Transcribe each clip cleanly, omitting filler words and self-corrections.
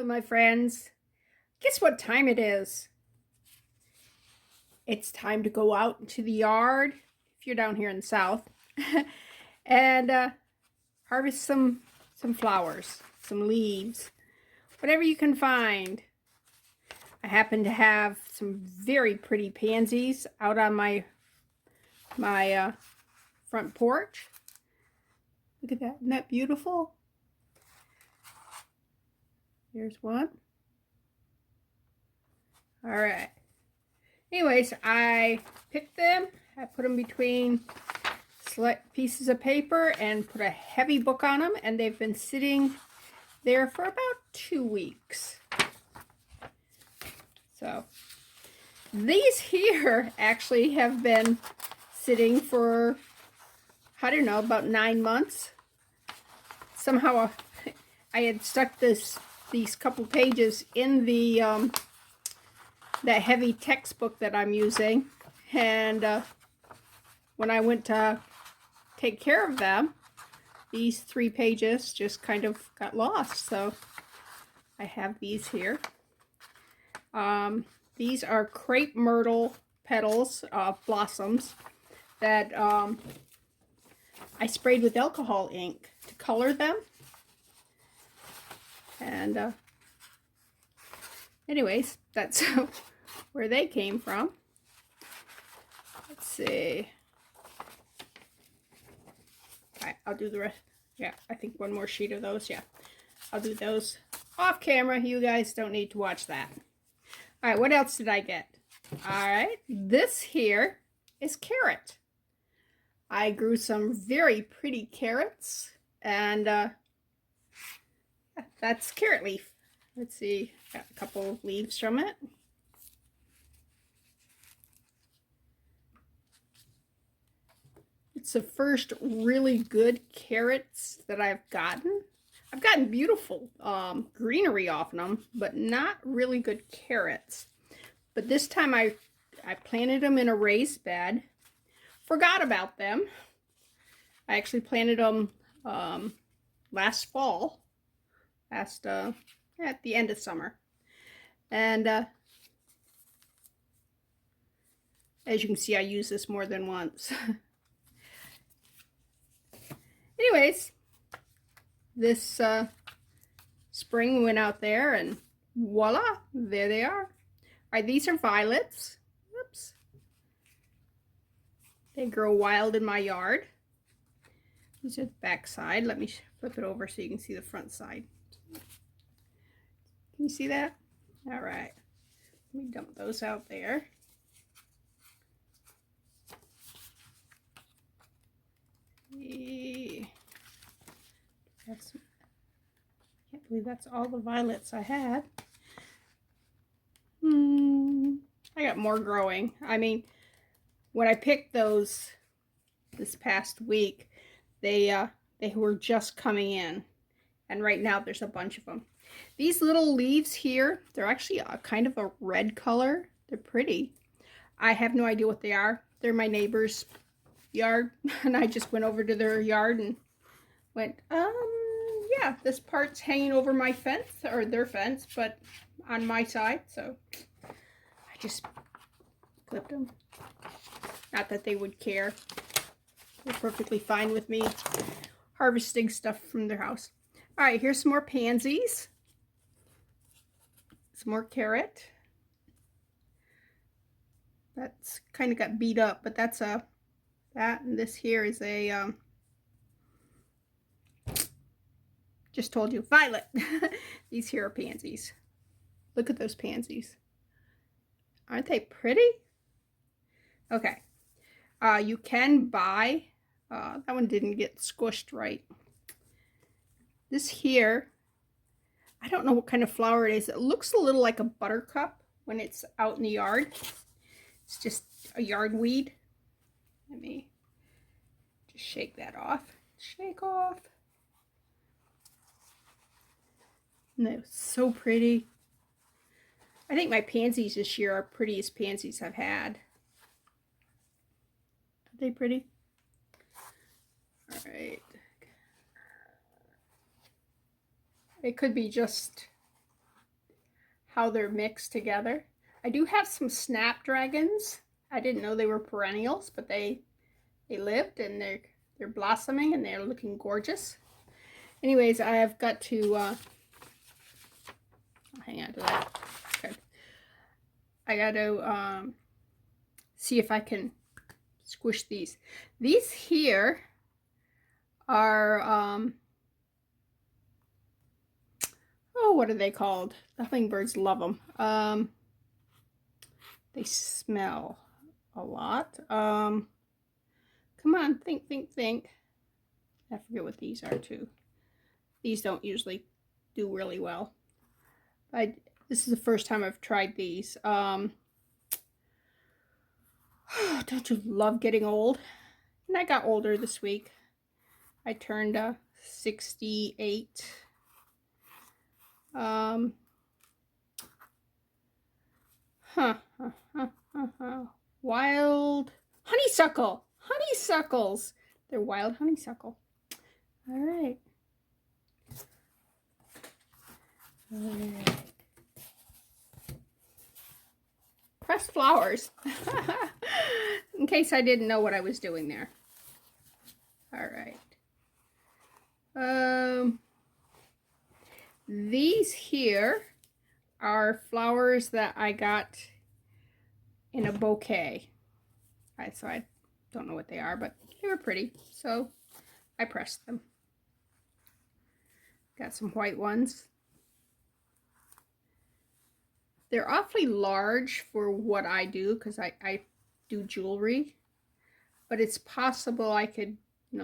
my friends. Guess what time it is? It's time to go out into the yard, if you're down here in the south, and harvest some flowers, some leaves, whatever you can find. I happen to have some very pretty pansies out on my front porch. Look at that. Isn't that beautiful? Here's one. All right. Anyways, I picked them. I put them between select pieces of paper and put a heavy book on them, and they've been sitting there for about 2 weeks. So these here actually have been sitting for, I don't know, about 9 months. Somehow I had stuck these couple pages in the that heavy textbook that I'm using, and when I went to take care of them, these 3 pages just kind of got lost. So I have these here. These are crepe myrtle petals, blossoms that I sprayed with alcohol ink to color them. And anyways, that's where they came from. Let's see. Alright, I'll do the rest. Yeah, I think one more sheet of those. Yeah, I'll do those off camera. You guys don't need to watch that. Alright, what else did I get? Alright, this here is carrot. I grew some very pretty carrots, and that's carrot leaf. Let's see, got a couple of leaves from it. It's the first really good carrots that I've gotten. I've gotten beautiful greenery off them, but not really good carrots. But this time I planted them in a raised bed. Forgot about them. I actually planted them last fall, at the end of summer. And as you can see, I use this more than once. Anyways, this spring went out there and voila, there they are. All right, these are violets. Oops. They grow wild in my yard. These are the back side. Let me flip it over so you can see the front side. Can you see that? All right. Let me dump those out there. I can't believe that's all the violets I had. I got more growing. I mean, when I picked those this past week, they were just coming in, and right now there's a bunch of them. These little leaves here, they're actually a kind of a red color. They're pretty. I have no idea what they are. They're my neighbor's yard, and I just went over to their yard and went, yeah, this part's hanging over my fence, or their fence, but on my side, so I just clipped them. Not that they would care. They're perfectly fine with me harvesting stuff from their house. All right, here's some more pansies. Some more carrot. That's kind of got beat up, but that's that, and this here is a just told you, violet. These here are pansies. Look at those pansies. Aren't they pretty? Okay. You can buy, that one didn't get squished right. This here, I don't know what kind of flower it is. It looks a little like a buttercup when it's out in the yard. It's just a yard weed. Let me just shake that off. Shake off. And they're so pretty. I think my pansies this year are prettiest pansies I've had. Are they pretty? All right. It could be just how they're mixed together. I do have some snapdragons. I didn't know they were perennials, but they lived, and they're blossoming and they're looking gorgeous. Anyways, I have got to hang on to that. Okay. I got to see if I can squish these. These here are oh, what are they called? The hummingbirds love them. They smell a lot. Come on, think. I forget what these are too. These don't usually do really well. This is the first time I've tried these. Don't you love getting old? And I got older this week. I turned 68. Wild honeysuckle. Honeysuckles. They're wild honeysuckle. All right. Pressed flowers. In case I didn't know what I was doing there. All right. These here are flowers that I got in a bouquet. So I don't know what they are, but they were pretty, so I pressed them. Got some white ones. They're awfully large for what I do, because I do jewelry, but it's possible I could, I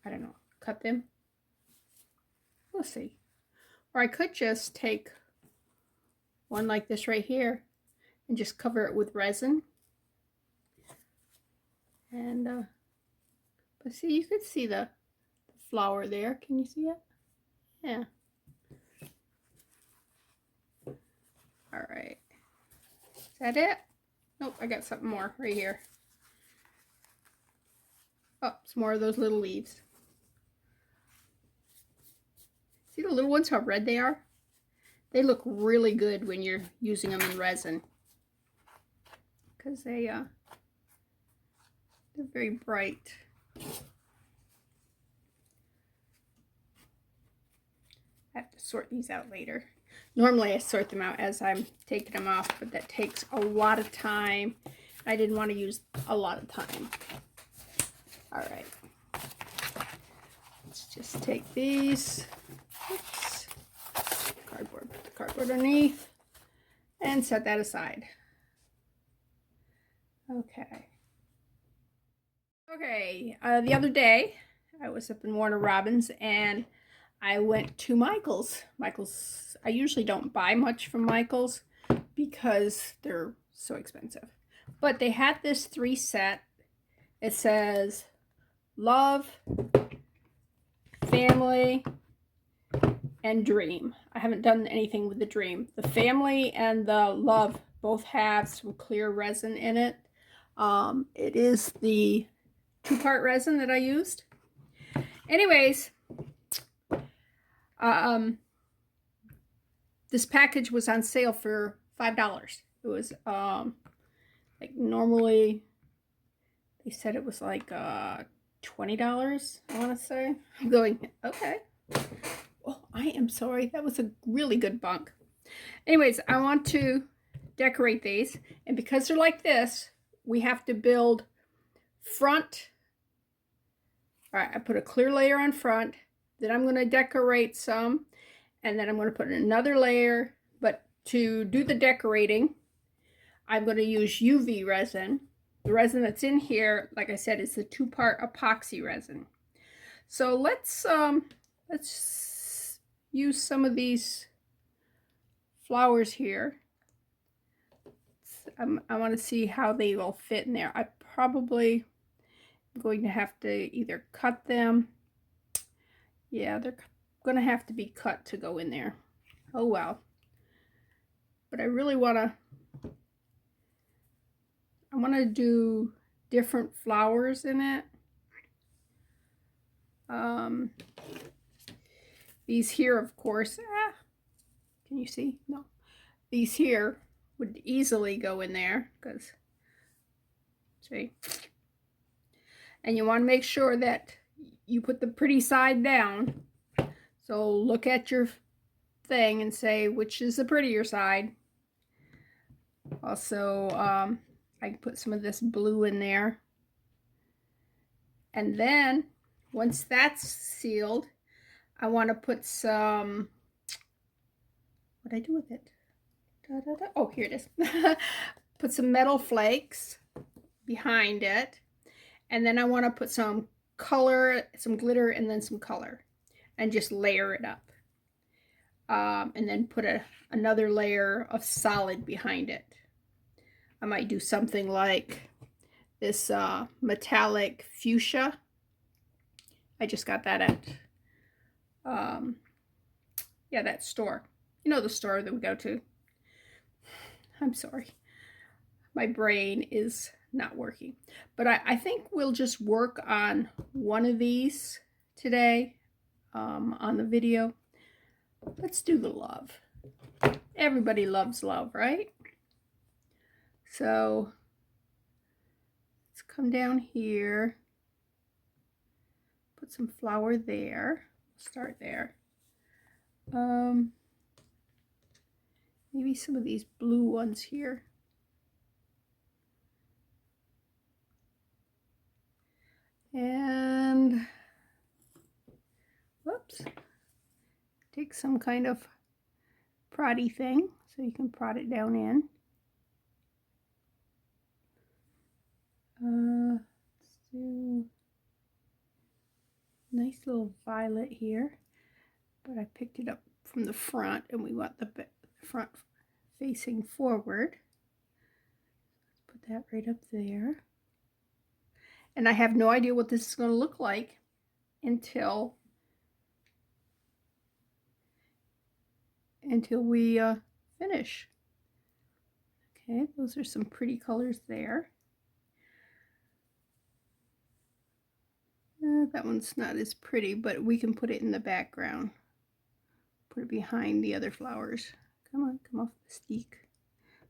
don't know, cut them. We'll see. Or I could just take one like this right here and just cover it with resin. And, but see, you could see the flower there. Can you see it? Yeah. All right. Is that it? Nope, I got something more right here. Oh, some more of those little leaves. See the little ones, how red they are? They look really good when you're using them in resin, because they're very bright. I have to sort these out later. Normally I sort them out as I'm taking them off, but that takes a lot of time. I didn't want to use a lot of time. All right. Let's just take these. Oops. Cardboard. Put the cardboard underneath and set that aside. Okay. Okay. The other day I was up in Warner Robins and I went to Michael's. I usually don't buy much from Michael's because they're so expensive. But they had this 3 set. It says love, family, and dream. I haven't done anything with the dream. The family and the love both have some clear resin in it. It is the 2-part resin that I used. Anyways, this package was on sale for $5. It was like normally they said it was like $20, I want to say. I'm going, okay. Oh, I am sorry. That was a really good bunk. Anyways, I want to decorate these, and because they're like this, we have to build front. All right, I put a clear layer on front, then I'm going to decorate some, and then I'm going to put another layer. But to do the decorating, I'm going to use UV resin. The resin that's in here, like I said, is the 2-part epoxy resin. So let's use some of these flowers here. I want to see how they will fit in there. I probably am going to have to either cut them. Yeah, they're going to have to be cut to go in there. Oh well. But I really want to do different flowers in it. These here, of course, Can you see? No. These here would easily go in there because, see? And you want to make sure that you put the pretty side down. So look at your thing and say which is the prettier side. Also, I can put some of this blue in there. And then, once that's sealed, I want to put some, what did I do with it? Da, da, da. Oh, here it is. Put some metal flakes behind it. And then I want to put some color, some glitter, and then some color. And just layer it up. And then put another layer of solid behind it. I might do something like this metallic fuchsia. I just got that at, yeah, that store. You know, the store that we go to. I'm sorry. My brain is not working. But I think we'll just work on one of these today on the video. Let's do the love. Everybody loves love, right? So let's come down here. Put some flower there. Start there. Maybe some of these blue ones here. And whoops, take some kind of proddy thing so you can prod it down in. Let's do nice little violet here, but I picked it up from the front and we want the front facing forward. Let's put that right up there. And I have no idea what this is going to look like until we finish. Okay, those are some pretty colors there. That one's not as pretty, but we can put it in the background. Put it behind the other flowers. Come on, come off the stick.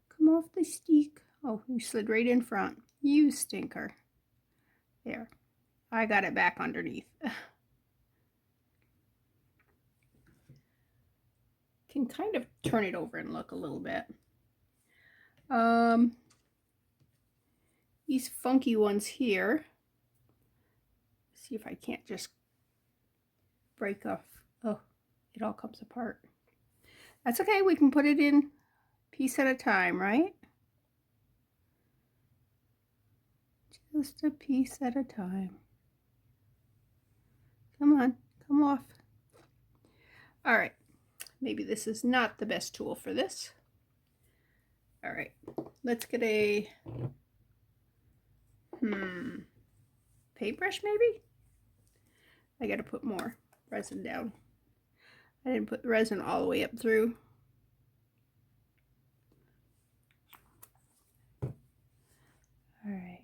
Come off the stick. Oh, you slid right in front. You stinker. There. I got it back underneath. Can kind of turn it over and look a little bit. These funky ones here. See if I can't just break off. Oh, it all comes apart. That's okay. We can put it in piece at a time, right? Just a piece at a time. Come on, come off. All right. Maybe this is not the best tool for this. All right. Let's get a paintbrush maybe? I got to put more resin down. I didn't put the resin all the way up through. All right.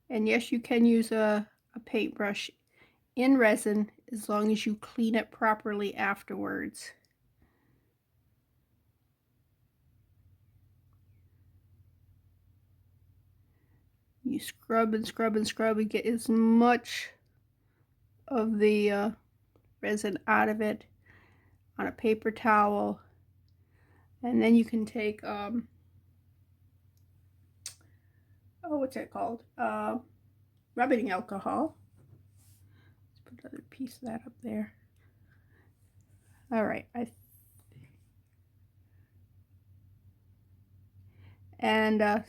And yes, you can use a paintbrush in resin as long as you clean it properly afterwards. You scrub and scrub and scrub and get as much of the resin out of it on a paper towel. And then you can take, oh, what's that called? Rubbing alcohol. Let's put another piece of that up there. All right. And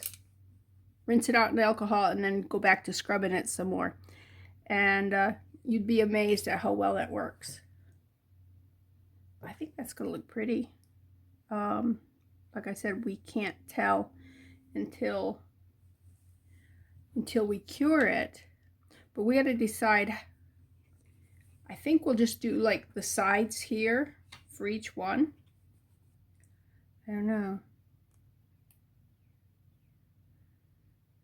rinse it out in alcohol and then go back to scrubbing it some more. And you'd be amazed at how well that works. I think that's going to look pretty. Like I said, we can't tell until we cure it. But we got to decide. I think we'll just do like the sides here for each one. I don't know.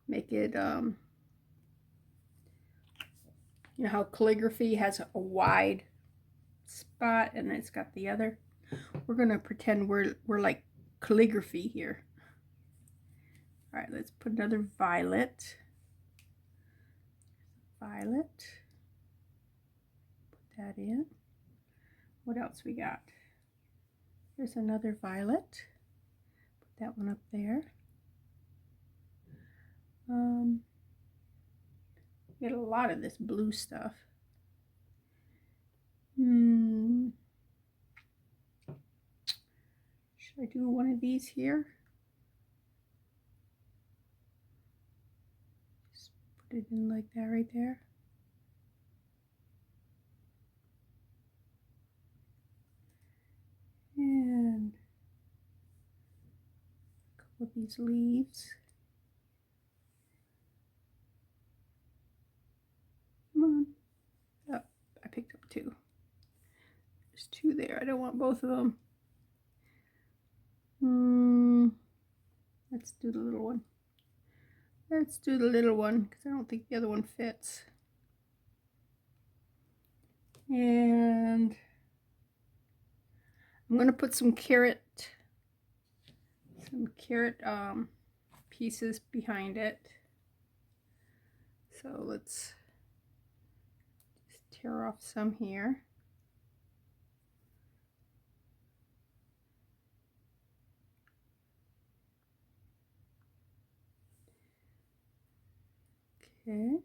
Make it You know how calligraphy has a wide spot and it's got the other? We're going to pretend we're like calligraphy here. All right, let's put another violet. Violet. Put that in. What else we got? There's another violet. Put that one up there. Get a lot of this blue stuff. Should I do one of these here? Just put it in like that right there. And a couple of these leaves. Come on. Oh, I picked up two. There's two there. I don't want both of them. Let's do the little one. Let's do the little one because I don't think the other one fits. And I'm going to put some carrot pieces behind it. So let's just tear off some here. Okay.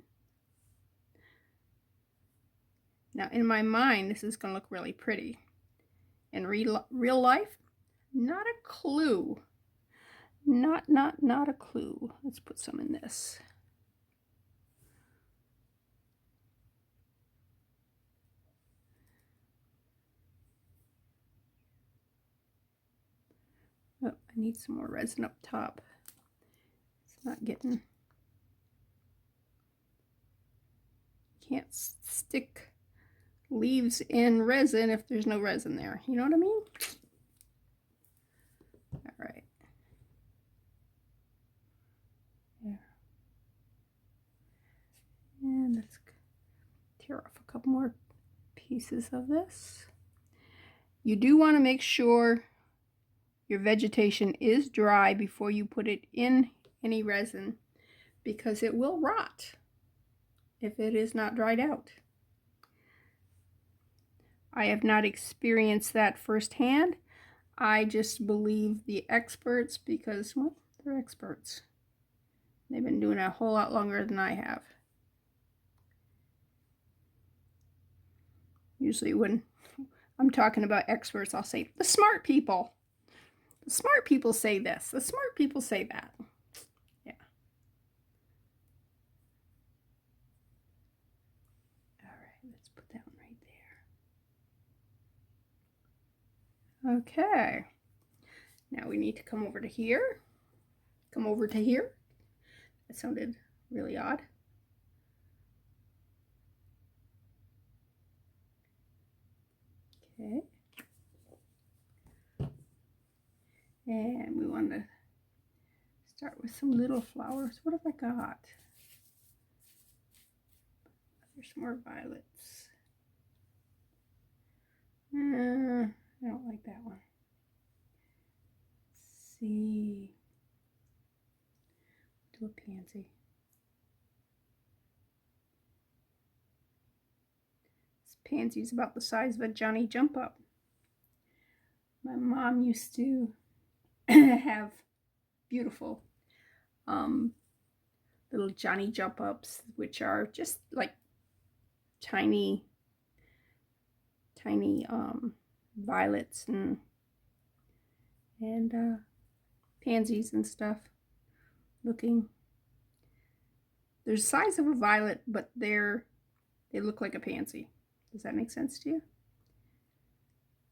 Now in my mind, this is going to look really pretty. In real life, not a clue. Not a clue. Let's put some in this. Oh, I need some more resin up top. It's not getting... Can't stick leaves in resin if there's no resin there. You know what I mean? All right. There. And let's tear off a couple more pieces of this. You do want to make sure your vegetation is dry before you put it in any resin, because it will rot if it is not dried out. I have not experienced that firsthand. I just believe the experts because, well, they're experts. They've been doing it a whole lot longer than I have. Usually when I'm talking about experts, I'll say, the smart people. The smart people say this. The smart people say that. Yeah. All right, let's put that one right there. Okay. Now we need to come over to here. Come over to here. That sounded really odd. Okay. And we want to start with some little flowers. What have I got? There's more violets. I don't like that one. Let's see. Do a pansy. This pansy's about the size of a Johnny Jump Up. My mom used to have beautiful little Johnny Jump Ups, which are just like tiny violets and pansies and stuff. Looking, they're the size of a violet, but they look like a pansy. Does that make sense to you?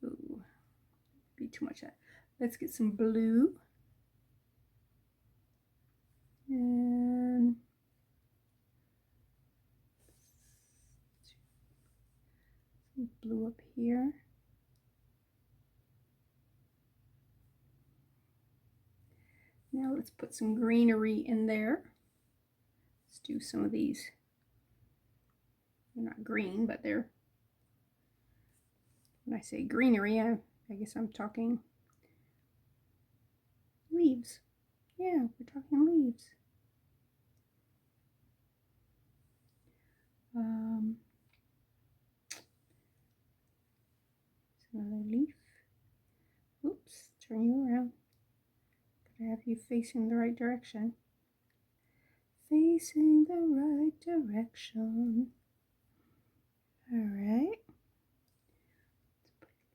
Ooh, be too much of that. Let's get some blue. And some blue up here. Now let's put some greenery in there. Let's do some of these They're not green, but they're, when I say greenery, I guess I'm talking leaves. Yeah, we're talking leaves. Another leaf. Oops, turn you around. Gotta have you facing the right direction. Facing the right direction. Alright.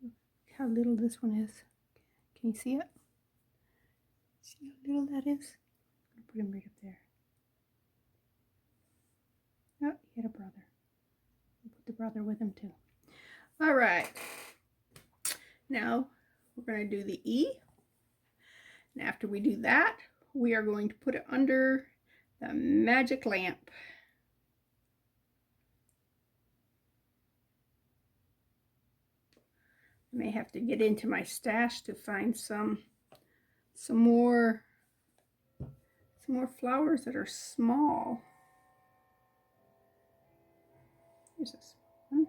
Look how little this one is. Can you see it? See how little that is? I'm gonna put him right up there. Oh, he had a brother. We'll put the brother with him too. Alright. Now we're going to do the E. And after we do that, we are going to put it under the magic lamp. I may have to get into my stash to find some more flowers that are small. Here's this one.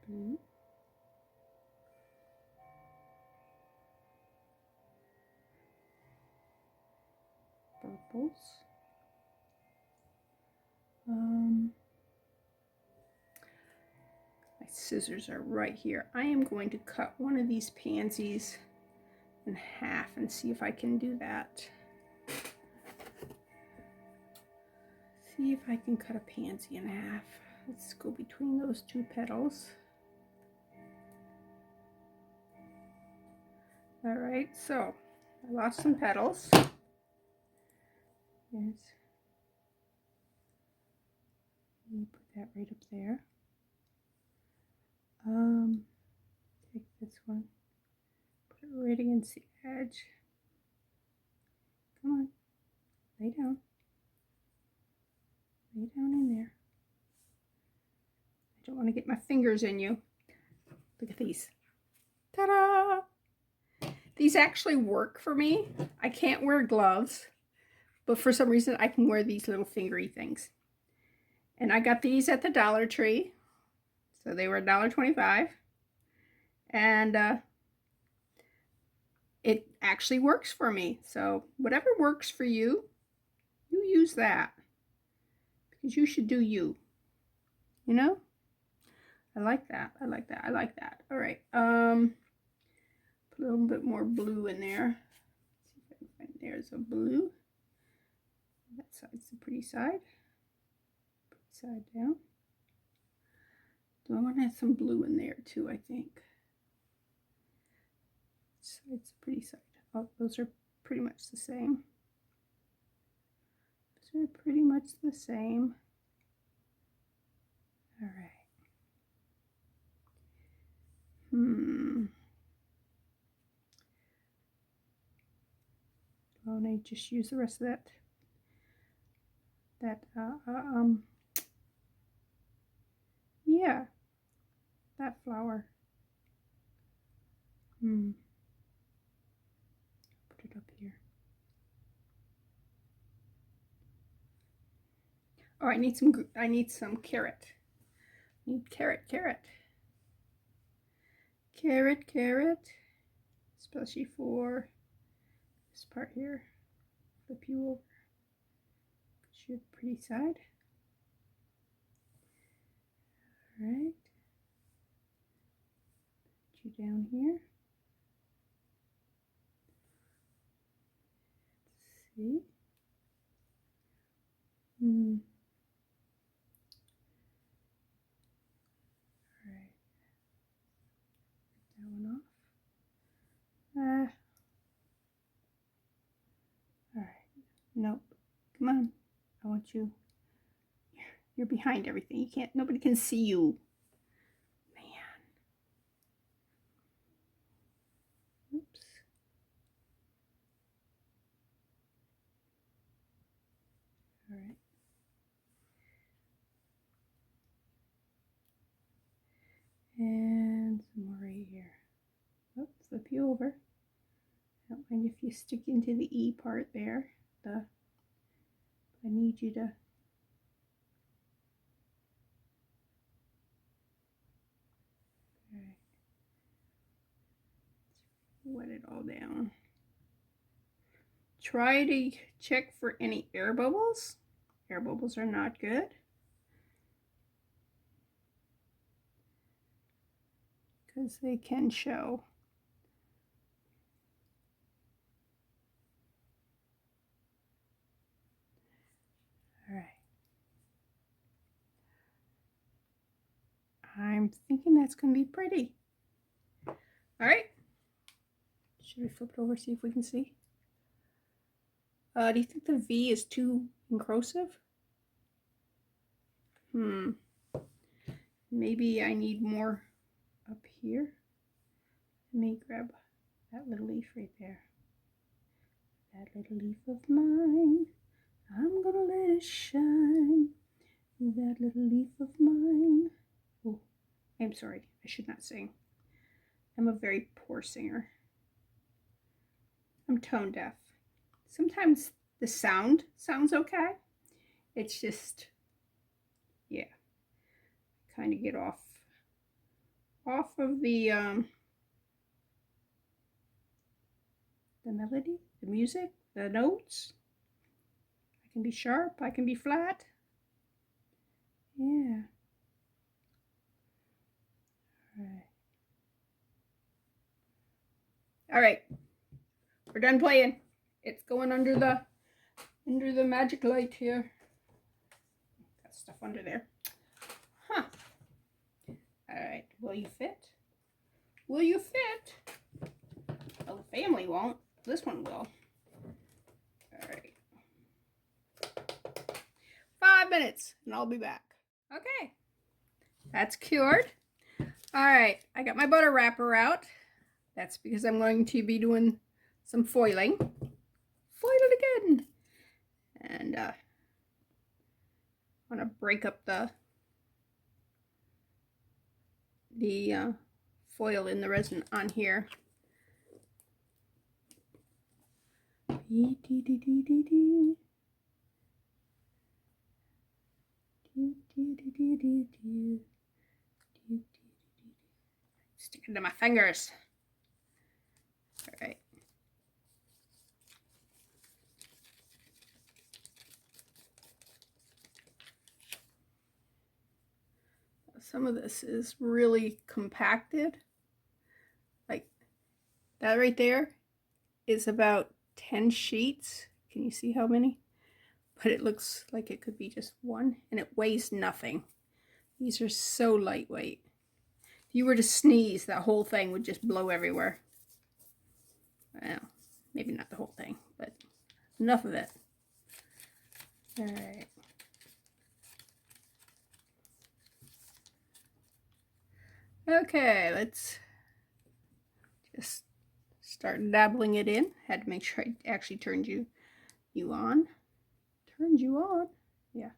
Blue. Purples. My scissors are right here. I am going to cut one of these pansies in half and see if I can do that. See if I can cut a pansy in half. Let's go between those two petals. All right, so I lost some petals. Here's, you put that right up there. Take this one, put it right against the edge. Come on, lay down. Lay down in there. I don't want to get my fingers in you. Look at these. Ta-da! These actually work for me. I can't wear gloves, but for some reason I can wear these little fingery things. And I got these at the Dollar Tree. So they were $1.25. And it actually works for me. So whatever works for you, you use that. Because you should do you. You know? I like that. I like that. I like that. All right. Put a little bit more blue in there. Let's see if I can find, there's a blue. That side's the pretty side. Pretty side down. Do I want to have some blue in there too, I think. Side's the pretty side. Oh, those are pretty much the same. Those are pretty much the same. All right. Oh, and I just use the rest of yeah, that flower. Put it up here. Oh, I need some carrot. I need carrot. Carrot. Especially for this part here. Flip you over. Put you the pretty side. Alright. Put you down here. Let's see. Alright. That one off. Alright. Nope. Come on. I want you. You're behind everything. You can't, nobody can see you. Man. Oops. All right. And some more right here. Oops, flip you over. I don't mind if you stick into the E part there. I need you to wet it all down. Try to check for any air bubbles. Air bubbles are not good. Because they can show. All right. I'm thinking that's going to be pretty. All right. Should we flip it over, see if we can see? Do you think the V is too encrosive? Maybe I need more up here. Let me grab that little leaf right there. That little leaf of mine, I'm gonna let it shine. That little leaf of mine. Oh, I'm sorry, I should not sing. I'm a very poor singer. I'm tone deaf. Sometimes the sound sounds okay. It's just, yeah, kind of get off of the melody, the music, the notes. I can be sharp, I can be flat. Yeah. All right. We're done playing. It's going under the magic light here. Got stuff under there. Huh. All right. Will you fit? Will you fit? Well, the family won't. This one will. All right. 5 minutes and I'll be back. Okay. That's cured. All right. I got my butter wrapper out. That's because I'm going to be doing some foiling. Foil it again. And I want to break up the foil in the resin on here. Stick it to my fingers. All right. Some of this is really compacted. Like that right there is about 10 sheets. Can you see how many? But it looks like it could be just one, and it weighs nothing. These are so lightweight. If you were to sneeze, that whole thing would just blow everywhere. Well, maybe not the whole thing, but enough of it. All right. Okay, let's just start dabbling it in. Had to make sure I actually turned you on. Turned you on? Yeah.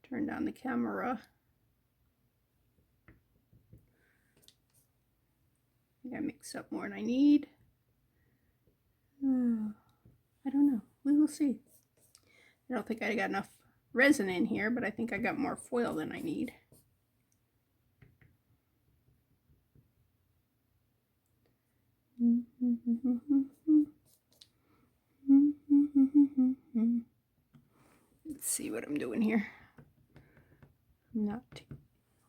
Turned on the camera. I think I mixed up more than I need. I don't know. We will see. I don't think I got enough resin in here, but I think I got more foil than I need. Let's see what I'm doing here.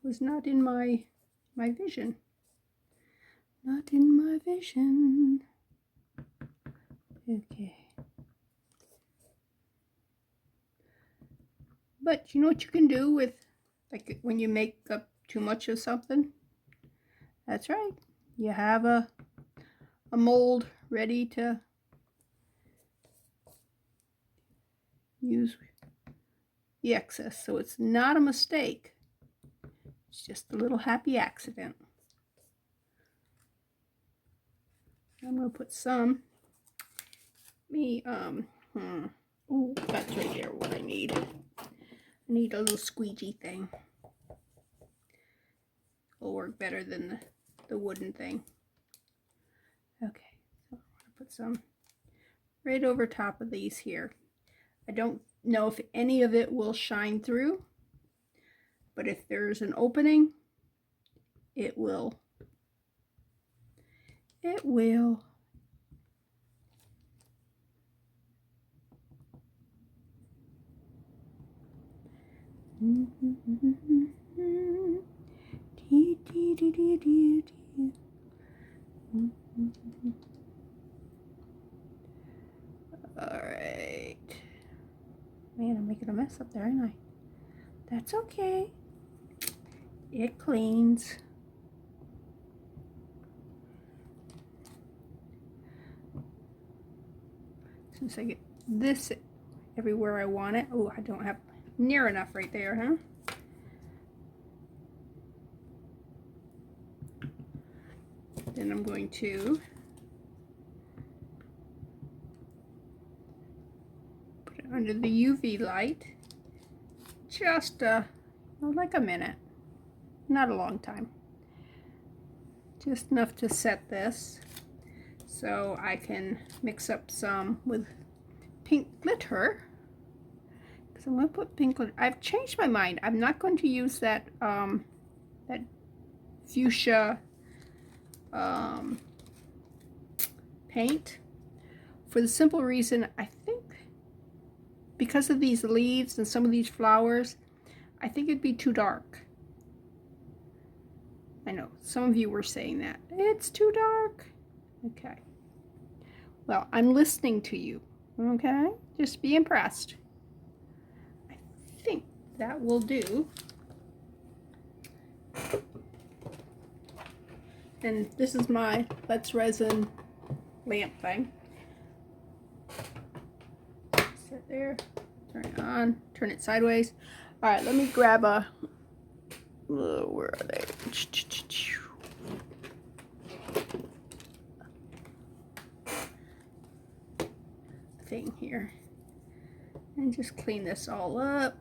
Was not in my vision. Not in my vision. Okay. But you know what you can do with, like, when you make up too much of something? That's right. You have a mold ready to use the excess. So it's not a mistake. It's just a little happy accident. I'm going to put some. Oh, that's right there what I need. I need a little squeegee thing. It'll work better than the wooden thing. Okay, so I'm going to put some right over top of these here. I don't know if any of it will shine through, but if there's an opening, it will. It will. All right. Man, I'm making a mess up there, ain't I? That's okay. It cleans. Since I get this everywhere I want it. Oh, I don't have near enough right there, huh? Then I'm going to put it under the UV light. Just like a minute. Not a long time. Just enough to set this so I can mix up some with pink glitter. Because I'm going to put pink glitter. I've changed my mind. I'm not going to use that that fuchsia paint for the simple reason I think because of these leaves and some of these flowers, I think it'd be too dark. I know some of you were saying that it's too dark. Okay, well, I'm listening to you. Okay, just be impressed. I think that will do. And this is my Let's Resin lamp thing. Sit there, turn it on, turn it sideways. All right, let me grab a, where are they? Thing here. And just clean this all up.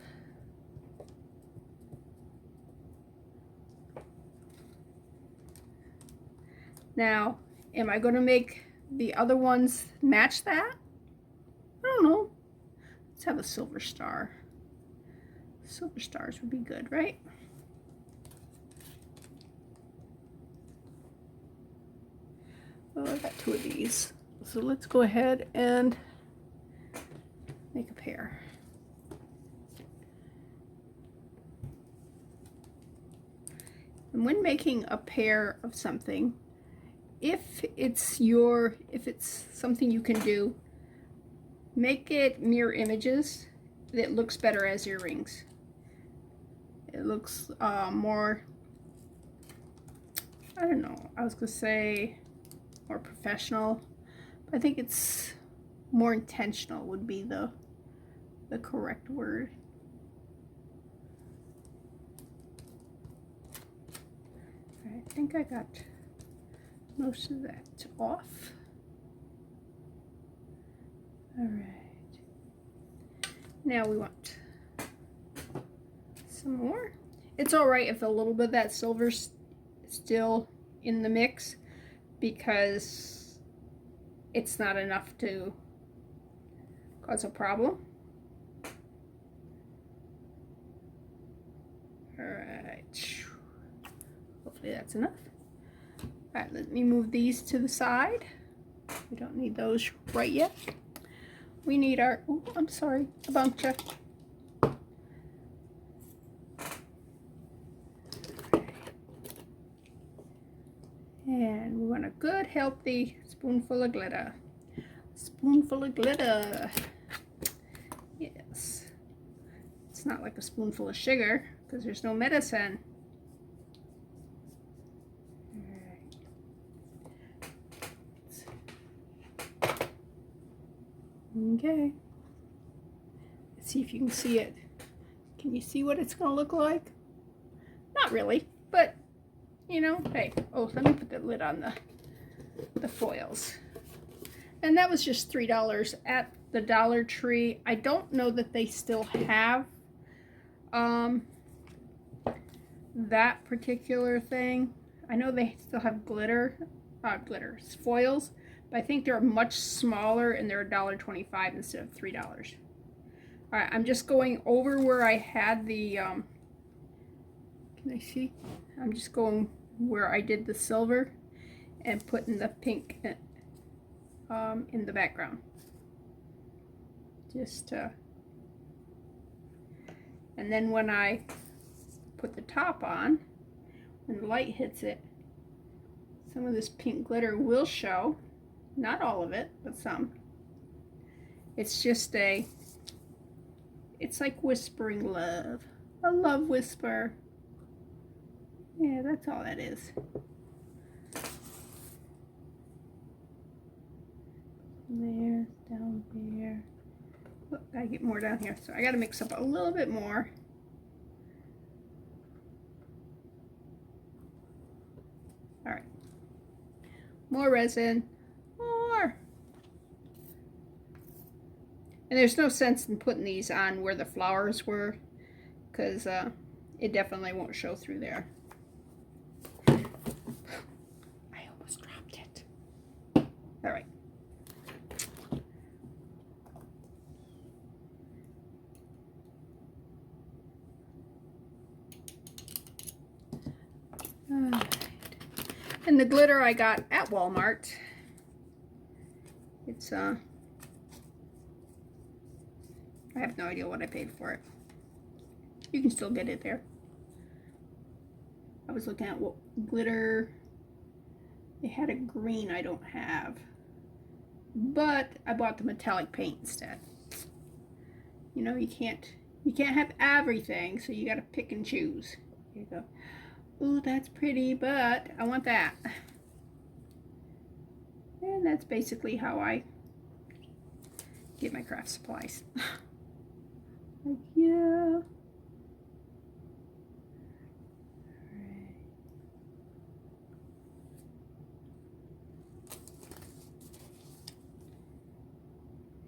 Now, am I going to make the other ones match that? I don't know. Let's have a silver star. Silver stars would be good, right? Oh, I got two of these. So let's go ahead and make a pair. And when making a pair of something, if it's something you can do, make it mirror images that looks better as earrings. It looks more, I don't know, I was gonna say more professional, but I think it's more intentional would be the correct word. I think I got most of that off. All right, now we want some more. It's all right if a little bit of that silver's still in the mix because it's not enough to cause a problem. All right, hopefully that's enough. All right, let me move these to the side. We don't need those right yet. We need our, oh, I'm sorry, I bumped you. And we want a good, healthy spoonful of glitter. Spoonful of glitter. Yes. It's not like a spoonful of sugar because there's no medicine. Okay. Let's see if you can see it. Can you see what it's going to look like? Not really, but you know, hey. Oh, let me put the lid on the foils. And that was just $3 at the Dollar Tree. I don't know that they still have that particular thing. I know they still have glitter foils, but I think they're much smaller and they're $1.25 instead of $3. All right, I'm just going over where I had the, can I see? I'm just going where I did the silver and putting the pink in the background. Just, and then when I put the top on, when the light hits it, some of this pink glitter will show. Not all of it, but some. It's just it's like whispering love. A love whisper. Yeah, that's all that is. There, down there. Look, I get more down here, so I gotta mix up a little bit more. All right, more resin, more. And there's no sense in putting these on where the flowers were, because it definitely won't show through there. I almost dropped it. All right. And the glitter I got at Walmart. It's I have no idea what I paid for it. You can still get it there. I was looking at what glitter. They had a green I don't have, but I bought the metallic paint instead. You know, you can't have everything, so you got to pick and choose. Here you go. Ooh, that's pretty, but I want that. And that's basically how I get my craft supplies. Like, yeah. Alright.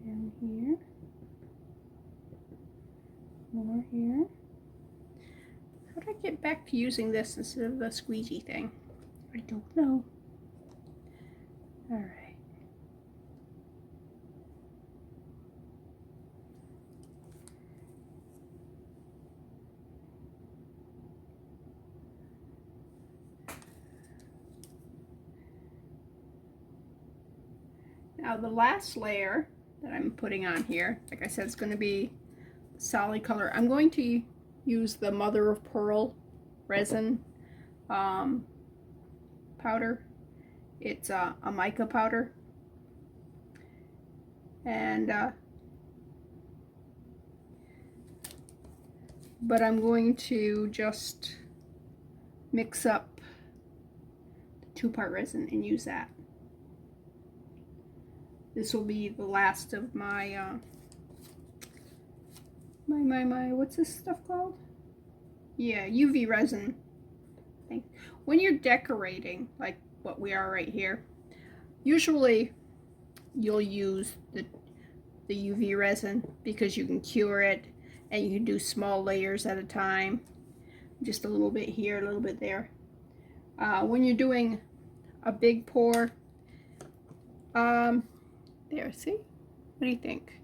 Down here. More here. How do I get back to using this instead of the squeegee thing? I don't know. All right. Now the last layer that I'm putting on here, like I said, it's going to be solid color. I'm going to use the mother of pearl resin powder. It's a mica powder, and but I'm going to just mix up the 2-part resin and use that. This will be the last of my what's this stuff called? Yeah, UV resin thing. When you're decorating, like what we are right here, usually you'll use the UV resin because you can cure it and you can do small layers at a time. Just a little bit here, a little bit there. When you're doing a big pour, there, see? What do you think?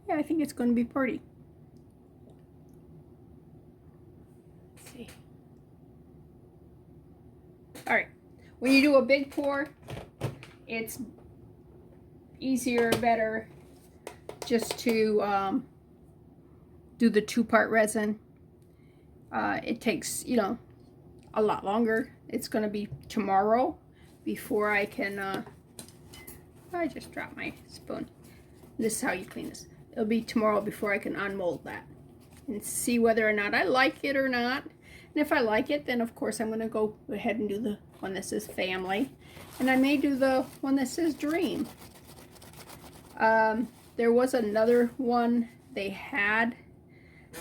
Yeah, I think it's going to be pretty. Let's see. All right, when you do a big pour, it's easier, better just to do the 2-part resin. It takes, you know, a lot longer. It's going to be tomorrow before I can, I just dropped my spoon. This is how you clean this. It'll be tomorrow before I can unmold that and see whether or not I like it or not. And if I like it, then of course I'm going to go ahead and do the one that says family. And I may do the one that says dream. There was another one they had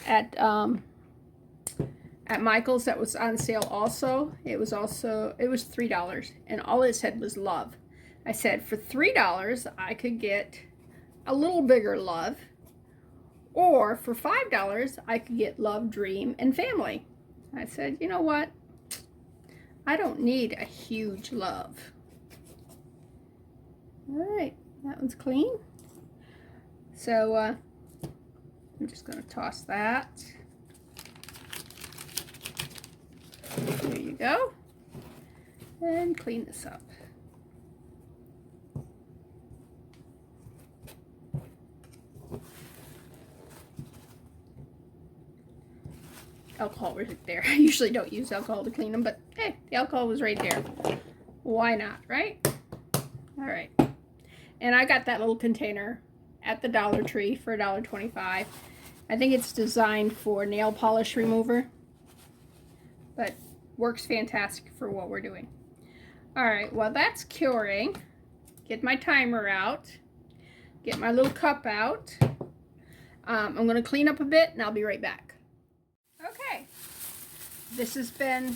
at Michael's that was on sale also. It was $3, and all it said was love. I said for $3 I could get a little bigger love, or for $5 I could get love, dream, and family. I said, you know what? I don't need a huge love. All right, That one's clean. So I'm just going to toss that. There you go. And clean this up. Alcohol right there. I usually don't use alcohol to clean them, but hey, the alcohol was right there. Why not, right? All right. And I got that little container at the Dollar Tree for $1.25. I think it's designed for nail polish remover, but works fantastic for what we're doing. All right, while that's curing, get my timer out, get my little cup out. I'm going to clean up a bit and I'll be right back. Okay, this has been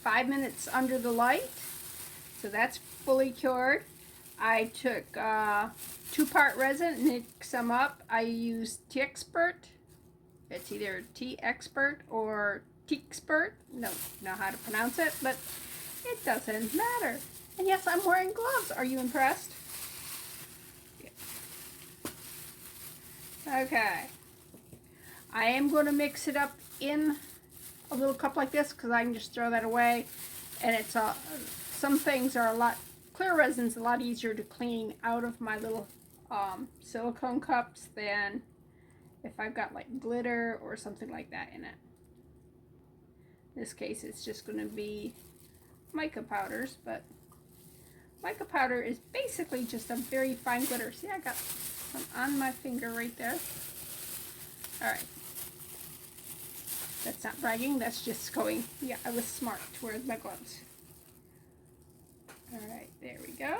5 minutes under the light, so that's fully cured. I took 2-part resin and mixed them up. I used Teexpert. It's either Teexpert or Teexpert. Don't know how to pronounce it, but it doesn't matter. And yes, I'm wearing gloves. Are you impressed? Yeah. Okay. I am going to mix it up in a little cup like this because I can just throw that away. And it's some things are a lot, clear resin's a lot easier to clean out of my little silicone cups than if I've got like glitter or something like that in it. In this case, it's just going to be mica powders, but mica powder is basically just a very fine glitter. See, I got some on my finger right there. All right. That's not bragging, that's just going, yeah, I was smart to wear my gloves. All right, there we go.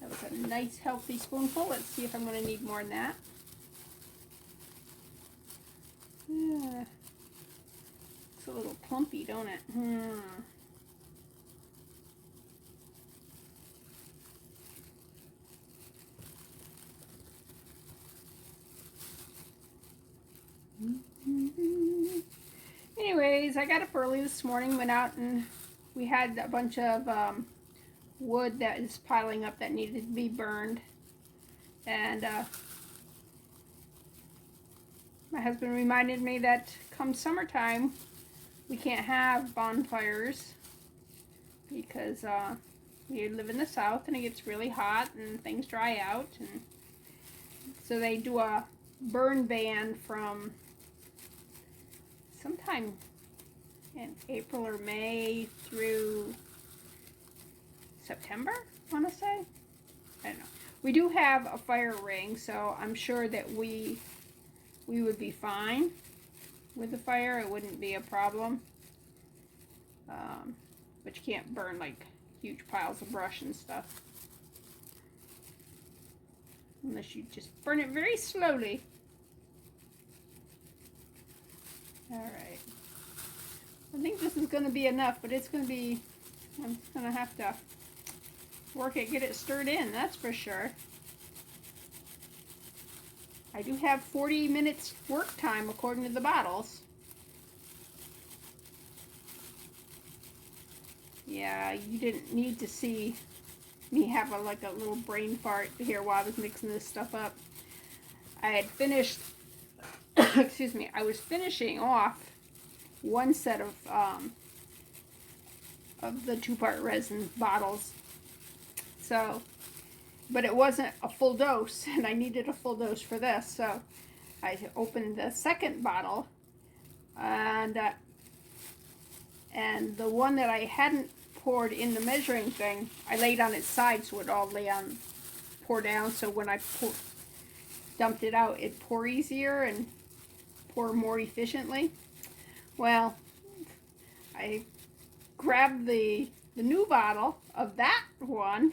That was a nice healthy spoonful. Let's see if I'm going to need more than that. Yeah. It's a little clumpy, don't it? Anyways, I got up early this morning, went out and we had a bunch of wood that is piling up that needed to be burned. And my husband reminded me that come summertime, we can't have bonfires because we live in the south and it gets really hot and things dry out. And so they do a burn ban from sometime in April or May through September, I want to say. I don't know. We do have a fire ring, so I'm sure that we would be fine with the fire. It wouldn't be a problem. But you can't burn like huge piles of brush and stuff. Unless you just burn it very slowly. Alright. I think this is going to be enough, but it's going to be, I'm going to have to work it, get it stirred in, that's for sure. I do have 40 minutes work time according to the bottles. Yeah, you didn't need to see me have like a little brain fart here while I was mixing this stuff up. I had finished, excuse me, I was finishing off one set of the 2-part resin bottles. So, but it wasn't a full dose, and I needed a full dose for this. So I opened the second bottle, and the one that I hadn't poured in the measuring thing, I laid on its side so it all pour down. So when I dumped it out, it'd pour easier and pour more efficiently. Well, I grabbed the new bottle of that one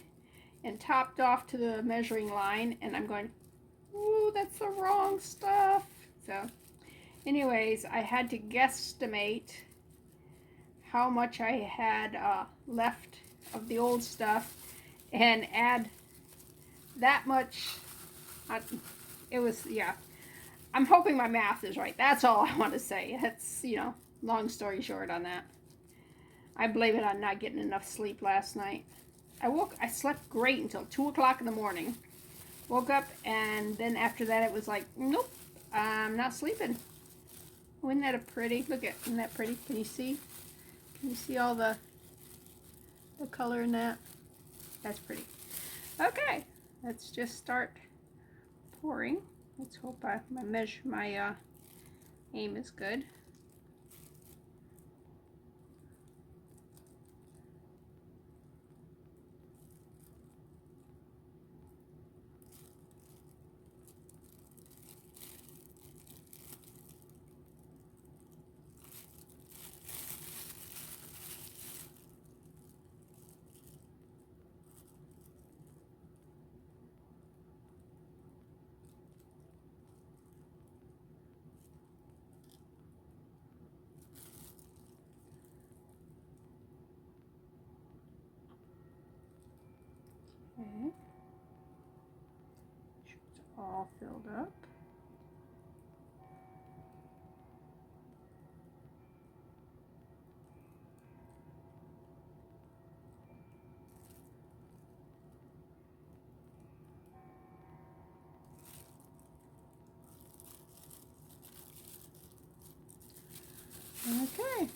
and topped off to the measuring line, and I'm going, ooh, that's the wrong stuff. So anyways, I had to guesstimate how much I had left of the old stuff and add that much. It was, yeah. I'm hoping my math is right. That's all I want to say. That's, you know, long story short on that. I blame it on not getting enough sleep last night. I slept great until 2 o'clock in the morning. Woke up, and then after that it was like, nope, I'm not sleeping. Oh, isn't that a pretty? Look at, isn't that pretty? Can you see? Can you see all the color in that? That's pretty. Okay, let's just start pouring. Let's hope my aim is good. Okay. It's all filled up. Okay.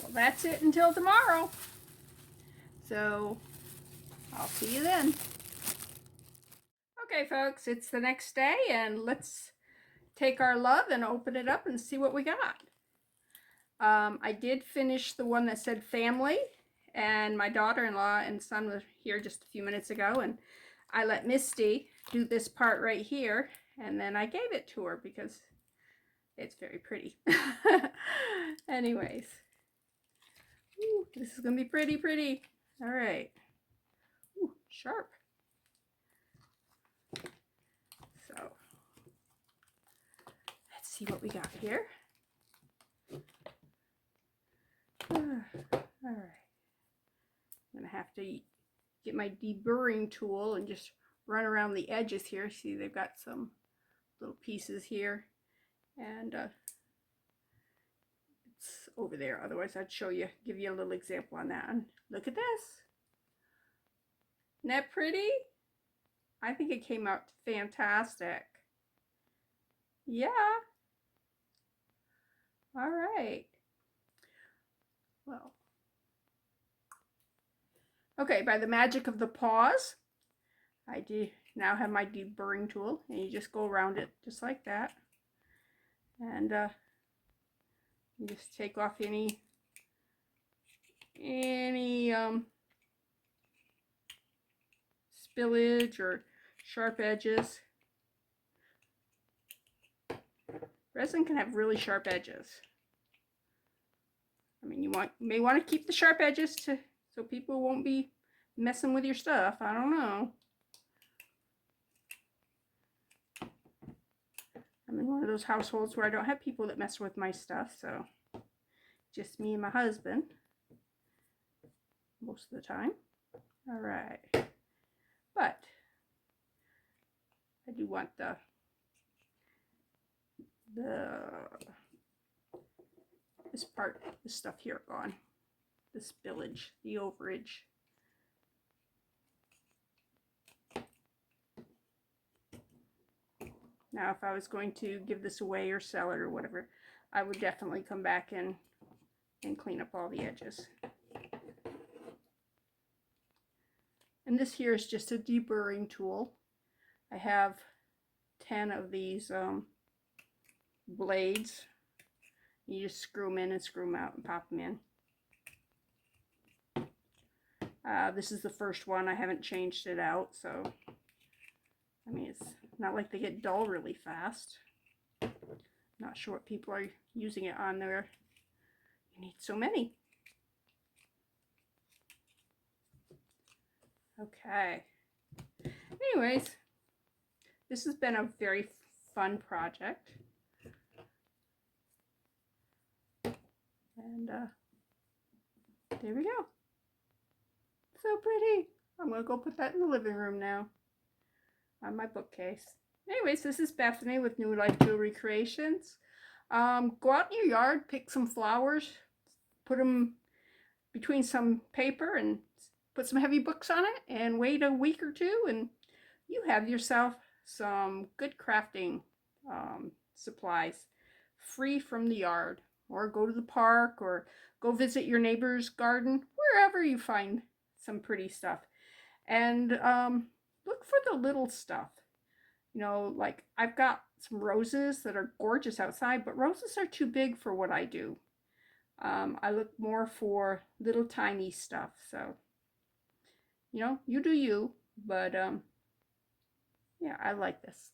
Well, that's it until tomorrow. So I'll see you then. Okay, folks, it's the next day, and let's take our love and open it up and see what we got. I did finish the one that said family, and my daughter-in-law and son were here just a few minutes ago, and I let Misty do this part right here, and then I gave it to her because it's very pretty. Anyways, ooh, this is gonna be pretty. All right. Ooh, sharp. So let's see what we got here. All right. I'm gonna have to get my deburring tool and just run around the edges here. See, they've got some little pieces here, and it's over there. Otherwise, I'd show you, give you a little example on that. And look at this. Isn't that pretty? I think it came out fantastic. Yeah. All right. Well. Okay, by the magic of the paws, I do now have my deburring tool, and you just go around it just like that. And you just take off any spillage or sharp edges. Resin can have really sharp edges. I mean, you may want to keep the sharp edges so people won't be messing with your stuff. I don't know. I'm in one of those households where I don't have people that mess with my stuff, so just me and my husband most of the time. All right. But I do want this stuff here gone. The spillage, the overage. Now, if I was going to give this away or sell it or whatever, I would definitely come back and clean up all the edges. And this here is just a deburring tool. I have 10 of these blades. You just screw them in and screw them out and pop them in. This is the first one. I haven't changed it out, so I mean, it's not like they get dull really fast. Not sure what people are using it on there. You need so many. Okay. Anyways, this has been a very fun project. And there we go. So pretty. I'm going to go put that in the living room now on my bookcase. Anyways, this is Bethany with New Life Jewelry Creations. Go out in your yard, pick some flowers, put them between some paper and put some heavy books on it and wait a week or two, and you have yourself some good crafting supplies free from the yard. Or go to the park, or go visit your neighbor's garden, wherever you find some pretty stuff. And look for the little stuff. You know, like I've got some roses that are gorgeous outside, but roses are too big for what I do. I look more for little tiny stuff. So, you know, you do you, but yeah, I like this.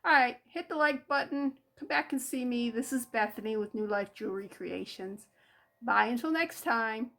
All right, hit the like button. Come back and see me. This is Bethany with New Life Jewelry Creations. Bye until next time.